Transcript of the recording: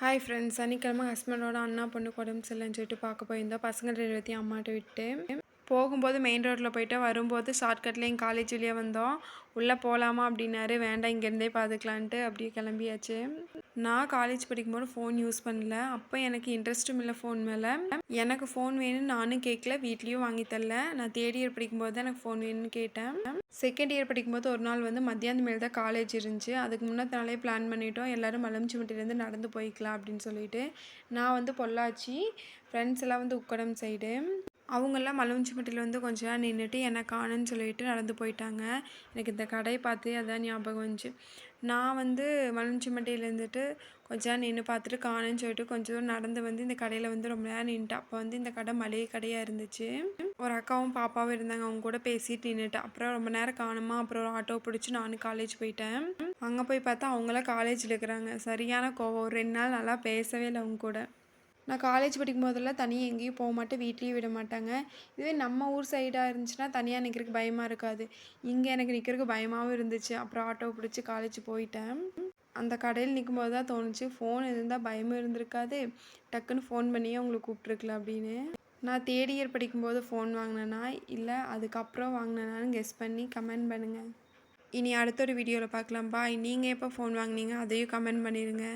Hi friends, சனிக்கிழமை ஹஸ்பண்டோட அண்ணா பொண்ணுக்கு உடம்பு சரியில்லைன்னு சொல்லிட்டு பார்க்க போயிருந்தோம். பசங்க 2 பேத்தையும் அம்மாட்ட விட்டு போகும்போது மெயின் ரோட்டில் போயிட்டு வரும்போது ஷார்ட்கட்டில் எங்கள் காலேஜ் வழியாக வந்தோம். உள்ளே போகலாமா அப்படின்னாரு. வேண்டாம், இங்கேருந்தே பார்த்துக்கலான்ட்டு அப்படியே கிளம்பியாச்சு. நான் காலேஜ் படிக்கும்போது ஃபோன் யூஸ் பண்ணல. அப்போ எனக்கு இன்ட்ரெஸ்ட்டும் இல்லை ஃபோன் மேலே. எனக்கு ஃபோன் வேணும்னு நானும் கேட்கல, வீட்லேயும் வாங்கி தரல. நான் தேர்ட் இயர் படிக்கும்போது தான் எனக்கு ஃபோன் வேணும்னு கேட்டேன். செகண்ட் இயர் படிக்கும்போது ஒரு நாள் மத்தியானம் மேல் தான் காலேஜ் இருந்துச்சு. அதுக்கு முன்னாடி நாளே பிளான் பண்ணிட்டோம், எல்லோரும் மலம்ச்சிமட்டிலேருந்து நடந்து போய்க்கலாம் அப்படின்னு சொல்லிட்டு. நான் பொள்ளாச்சி, ஃப்ரெண்ட்ஸ் எல்லாம் உக்கடம் சைடு. அவங்கெல்லாம் மலம்ச்சிமட்டியில் கொஞ்ச நேரம் நின்றுட்டு என்னை காணுன்னு சொல்லிட்டு நடந்து போயிட்டாங்க. எனக்கு இந்த கடையை பார்த்து அதான் ஞாபகம் வந்துச்சு. நான் மலம்ச்சிமட்டியில் இருந்துட்டு கொஞ்ச நேரம் நின்று பார்த்துட்டு காணுன்னு சொல்லிட்டு கொஞ்சம் தூரம் நடந்து இந்த கடையில் ரொம்ப நேரம் நின்றுட்டேன். அப்போ இந்த கடை மளிகை கடையாக இருந்துச்சு. ஒரு அக்காவும் பாப்பாவும் இருந்தாங்க, அவங்க கூட பேசிட்டு நின்றுட்டேன். அப்புறம் ரொம்ப நேரம் காணுமா, அப்புறம் ஒரு ஆட்டோ பிடிச்சி நானும் காலேஜ் போயிட்டேன். அங்கே போய் பார்த்தா அவங்களாம் காலேஜில் இருக்கிறாங்க. சரியான கோவம். ஒரு 2 நாள் நல்லா பேசவே இல்லை அவங்க கூட. நான் காலேஜ் படிக்கும் போதெல்லாம் தனியாக எங்கேயும் போக மாட்டேன், வீட்லேயும் விட மாட்டாங்க. இதுவே நம்ம ஊர் சைடாக இருந்துச்சுன்னா தனியாக நிற்கிறதுக்கு பயமாக இருக்காது. இங்கே எனக்கு நிற்கிறதுக்கு பயமாகவும் இருந்துச்சு. அப்புறம் ஆட்டோ பிடிச்சி காலேஜ் போயிட்டேன். அந்த கடையில் நிற்கும்போது தான் தோணுச்சு, ஃபோன் இருந்தால் பயமும் இருந்திருக்காது, டக்குன்னு ஃபோன் பண்ணியே அவங்களுக்கு கூப்பிட்ருக்கலாம் அப்படின்னு. நான் தேர்ட் இயர் படிக்கும்போது ஃபோன் வாங்கினேன்னா இல்லை அதுக்கப்புறம் வாங்கினேனான்னு கெஸ் பண்ணி கமெண்ட் பண்ணுங்கள். இனி அடுத்த ஒரு வீடியோவில் பார்க்கலாம். பாய். நீங்கள் எப்போ ஃபோன் வாங்கினீங்க அதையும் கமெண்ட் பண்ணிடுங்க.